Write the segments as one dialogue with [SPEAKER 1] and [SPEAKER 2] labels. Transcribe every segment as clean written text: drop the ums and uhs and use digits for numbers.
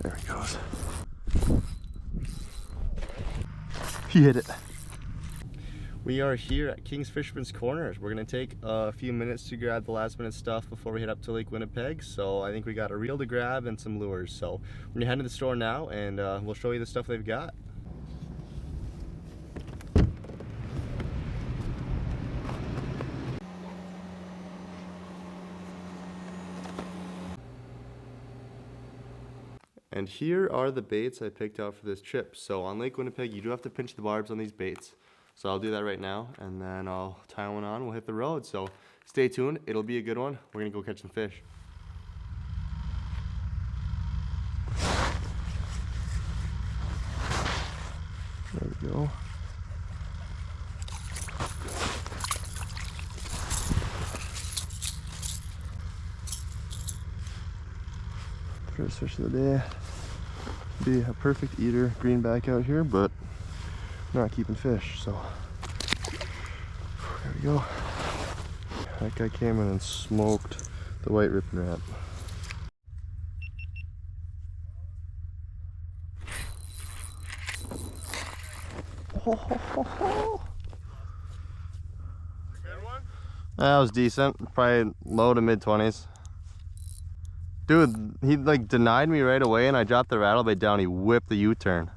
[SPEAKER 1] There he goes. He hit it. We are here at King's Fisherman's Corners. We're gonna take a few minutes to grab the last minute stuff before we head up to Lake Winnipeg. So I think we got a reel to grab and some lures. So we're gonna head to the store now and we'll show you the stuff they've got. And here are the baits I picked out for this trip. So on Lake Winnipeg, you do have to pinch the barbs on these baits. So I'll do that right now, and then I'll tie one on, we'll hit the road. So stay tuned, it'll be a good one. We're gonna go catch some fish. There we go. First fish of the day. Be a perfect eater, greenback out here, but not keeping fish, so there we go. That guy came in and smoked the white ripping wrap.
[SPEAKER 2] Good one?
[SPEAKER 1] That was decent, probably low to mid 20s. Dude, he like denied me right away and I dropped the rattle bait down, he whipped the U-turn.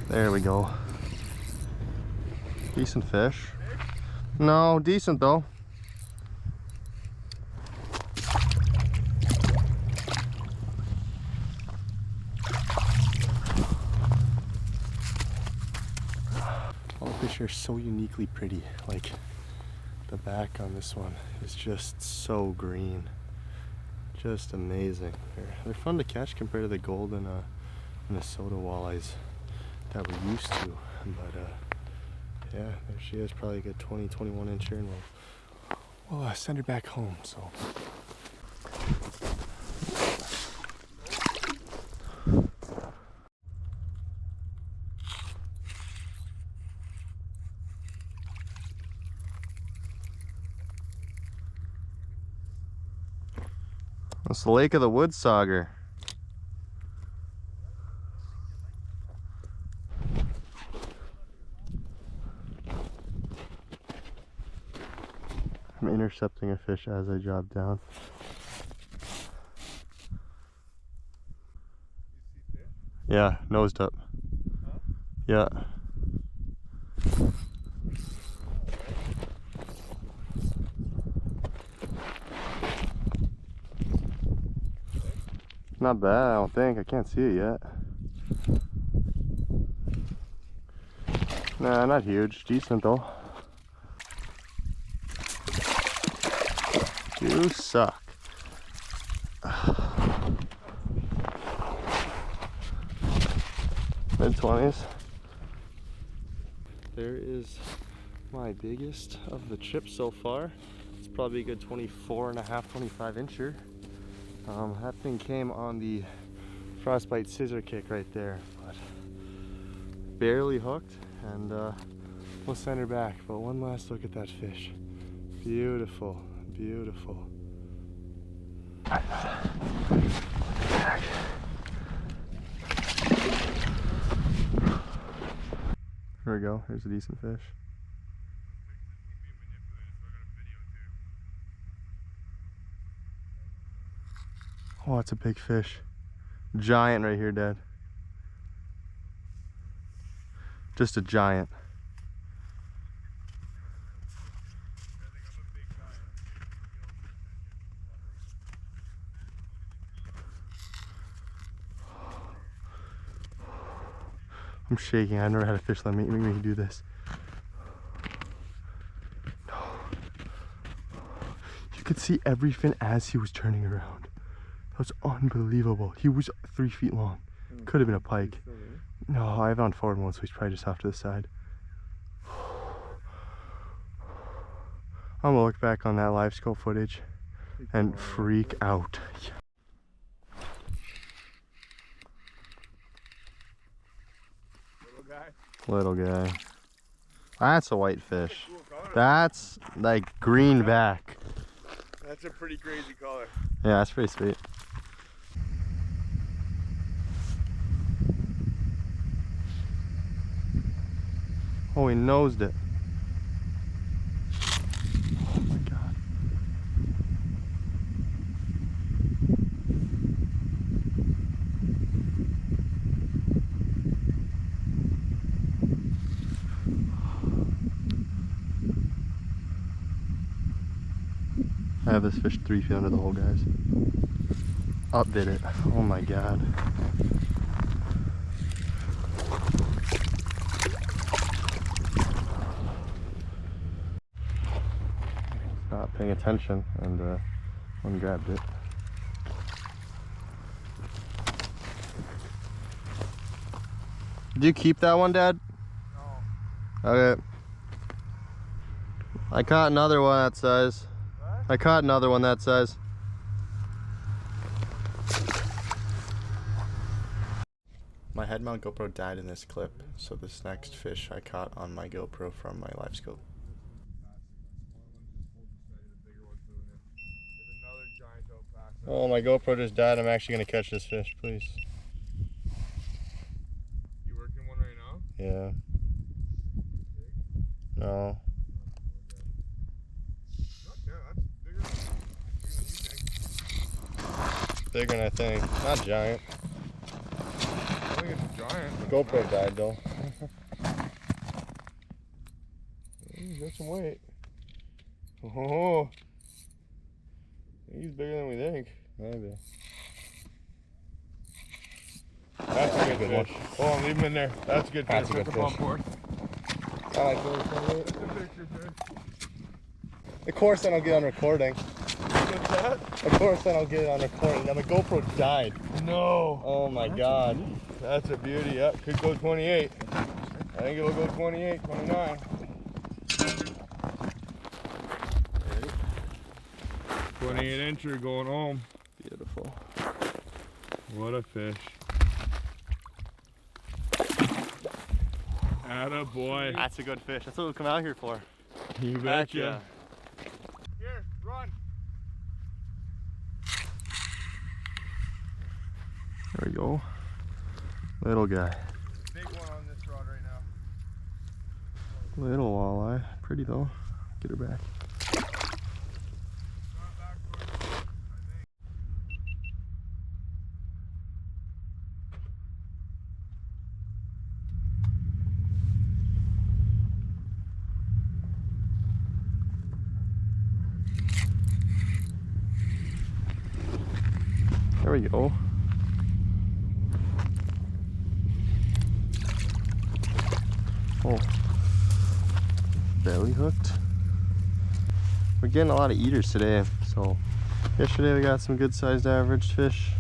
[SPEAKER 1] There we go. Decent fish. No, decent though. All the fish are so uniquely pretty. Like the back on this one is just so green. Just amazing. They're fun to catch compared to the golden Minnesota walleyes that we're used to, but yeah, there she is, probably a good 20-21 incher, and we'll send her back home. So that's the Lake of the Woodsauger. I'm intercepting a fish as I drop down. Yeah, nosed up. Huh? Yeah. Not bad, I don't think. I can't see it yet. Nah, not huge. Decent though. You suck. Mid-20s. There is my biggest of the trip so far. It's probably a good 24.5, 25 incher. That thing came on the frostbite scissor kick right there, but barely hooked, and we'll send her back. But one last look at that fish. Beautiful. Beautiful. There we go. Here's a decent fish. Oh, that's a big fish. Giant right here, Dad. Just a giant. I'm shaking. I've never had a fish let me do this. No. You could see every fin as he was turning around. That was unbelievable. He was 3 feet long. Could have been a pike. No, I have it on forward mode, so he's probably just off to the side. I'm gonna look back on that live scope footage and freak out. Little guy. That's a whitefish. That's like greenback.
[SPEAKER 2] That's a pretty crazy color.
[SPEAKER 1] Yeah, that's pretty sweet. Oh, he nosed it. Oh my god. I have this fish 3 feet under the hole, guys. Updid it. Oh my god. Not paying attention and one grabbed it. Did you keep that one, Dad? No. Okay. I caught another one that size. What? I caught another one that size. My head mount GoPro died in this clip, so this next fish I caught on my GoPro from my live scope. Oh, my GoPro just died. I'm actually going to catch this fish, please.
[SPEAKER 2] You working one right now?
[SPEAKER 1] Yeah. No. Bigger than I think. Not giant.
[SPEAKER 2] I think it's giant.
[SPEAKER 1] GoPro died though. He's got some weight. Oh, he's bigger than we think. Maybe.
[SPEAKER 2] That's a good fish. Oh, leave him in there. That's a good fish.
[SPEAKER 1] That's a good fish. I like those. Of course, then I'll get on recording.
[SPEAKER 2] What's that?
[SPEAKER 1] Of course, then I'll get it on recording. Now my GoPro died.
[SPEAKER 2] No.
[SPEAKER 1] Oh my god.
[SPEAKER 2] That's a beauty. Yep, could go 28. I think it'll go 28, 29. 28 incher going home.
[SPEAKER 1] Beautiful.
[SPEAKER 2] What a fish. Atta boy.
[SPEAKER 1] That's a good fish. That's what we come out here for.
[SPEAKER 2] You betcha.
[SPEAKER 1] Yeah.
[SPEAKER 2] Here, run.
[SPEAKER 1] There we go. Little guy.
[SPEAKER 2] Big one on this rod right now.
[SPEAKER 1] Little walleye. Pretty though. Get her back. There we go. Oh, belly hooked. We're getting a lot of eaters today. So yesterday we got some good sized average fish.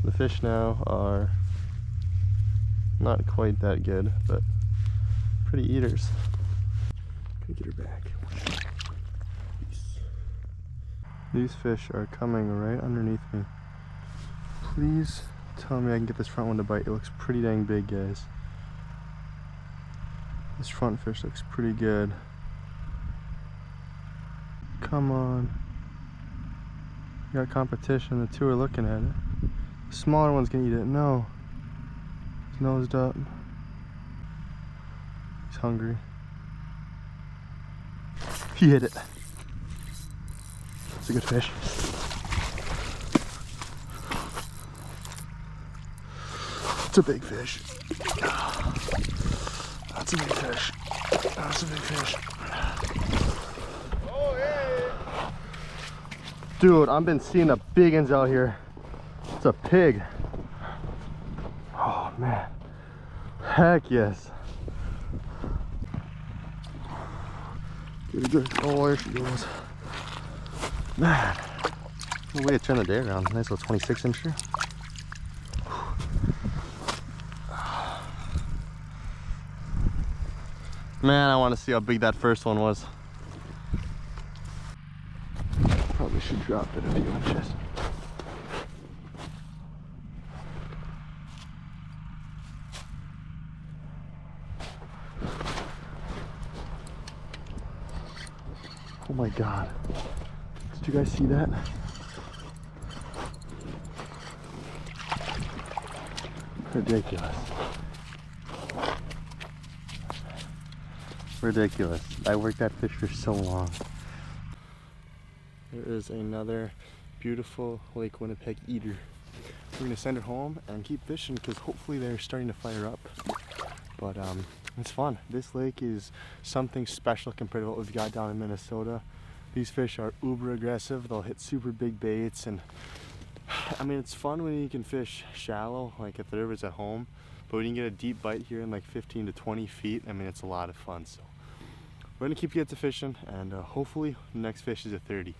[SPEAKER 1] The fish now are not quite that good, but pretty eaters. Gonna get her back. These fish are coming right underneath me. Please tell me I can get this front one to bite. It looks pretty dang big, guys. This front fish looks pretty good. Come on. We got competition. The two are looking at it. The smaller one's gonna eat it. No. He's nosed up. He's hungry. He hit it. It's a good fish. It's a big fish. That's a big fish. That's a big fish.
[SPEAKER 2] Oh, yeah.
[SPEAKER 1] Dude, I've been seeing the big ones out here. It's a pig. Oh, man. Heck yes. Get a good. Oh, there she goes. Man. No way to turn the day around. Nice little 26-incher. Man, I want to see how big that first one was. Probably should drop it a few inches. Oh my God. Did you guys see that? Ridiculous. Ridiculous. I worked that fish for so long. There is another beautiful Lake Winnipeg eater. We're gonna send it home and keep fishing because hopefully they're starting to fire up. But it's fun. This lake is something special compared to what we've got down in Minnesota. These fish are uber aggressive. They'll hit super big baits, and I mean, it's fun when you can fish shallow, like if the river's at home, but when you get a deep bite here in like 15 to 20 feet, I mean, it's a lot of fun. So we're gonna keep getting to fishing, and hopefully the next fish is a 30.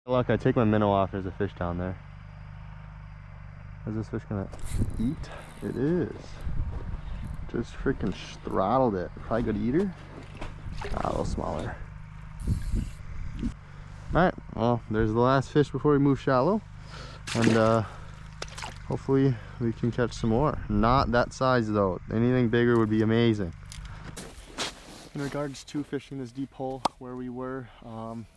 [SPEAKER 1] Look, I take my minnow off. There's a fish down there. Is this fish gonna eat? It is. Just freaking throttled it. Probably good eater. A little smaller. Alright, well, there's the last fish before we move shallow. And hopefully we can catch some more. Not that size though. Anything bigger would be amazing. In regards to fishing this deep hole where we were,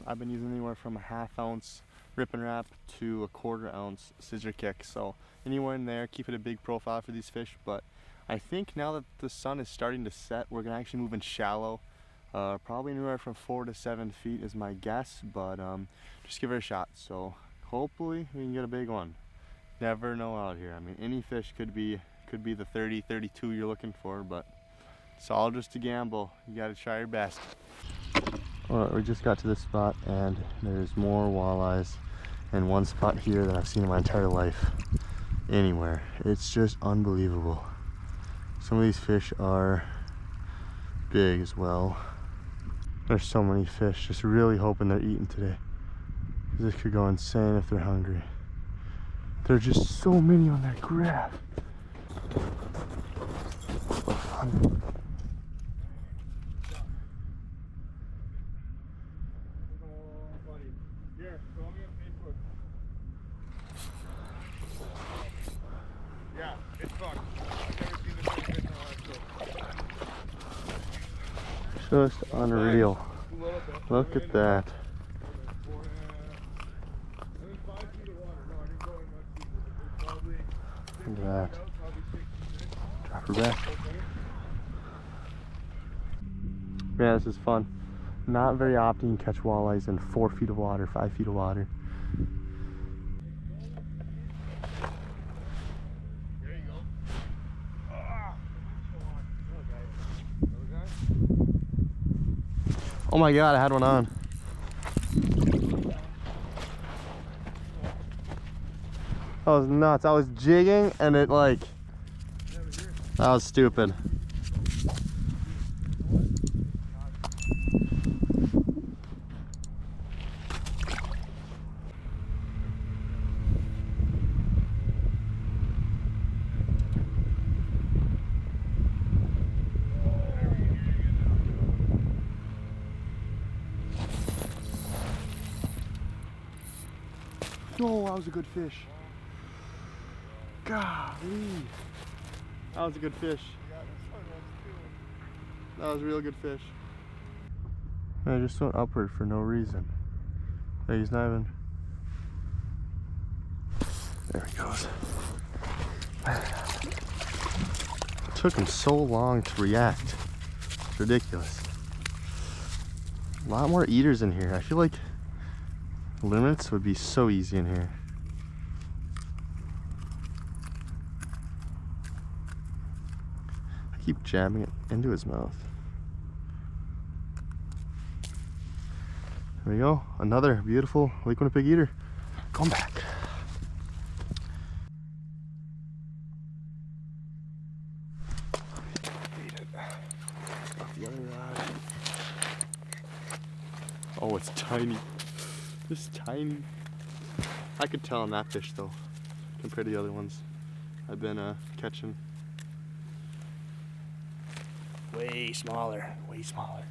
[SPEAKER 1] I've been using anywhere from a 1/2 ounce rip and wrap to a 1/4 ounce scissor kick. So anywhere in there, keep it a big profile for these fish. But I think now that the sun is starting to set, we're gonna actually move in shallow. Probably anywhere from 4 to 7 feet is my guess, but just give it a shot. So hopefully we can get a big one. Never know out here. I mean, any fish could be the 30, 32 you're looking for, but it's all just a gamble. You gotta try your best. Well, we just got to this spot and there's more walleyes in one spot here than I've seen in my entire life anywhere. It's just unbelievable. Some of these fish are big as well. There's so many fish, just really hoping they're eating today. This could go insane if they're hungry. There's just so many on that graph. So fun.
[SPEAKER 2] Yeah, it's fun. I've never seen this thing in my life.
[SPEAKER 1] Just unreal. Look at that. Look at that. Drop her back. Yeah, this is fun. Not very often you can catch walleyes in 4 feet of water, 5 feet of water.
[SPEAKER 2] There you go.
[SPEAKER 1] Oh my God, I had one on. That was nuts. I was jigging and it like, that was stupid. Oh, that was a good fish. Golly. That was a good fish. That was a real good fish. I just went upward for no reason. Hey, he's not even. There he goes. It took him so long to react. It's ridiculous. A lot more eaters in here. I feel like limits would be so easy in here. I keep jamming it into his mouth. There we go. Another beautiful Lake Winnipeg eater. Going back. Off the other rod. Oh, it's tiny. Just tiny. I could tell on that fish though, compared to the other ones I've been catching. Way smaller, way smaller.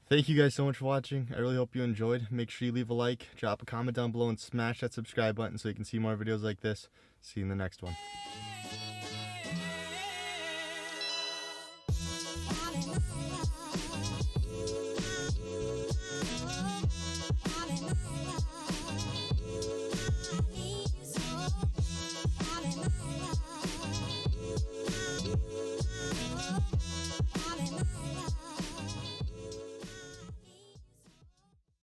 [SPEAKER 1] Thank you guys so much for watching. I really hope you enjoyed. Make sure you leave a like, drop a comment down below, and smash that subscribe button so you can see more videos like this. See you in the next one.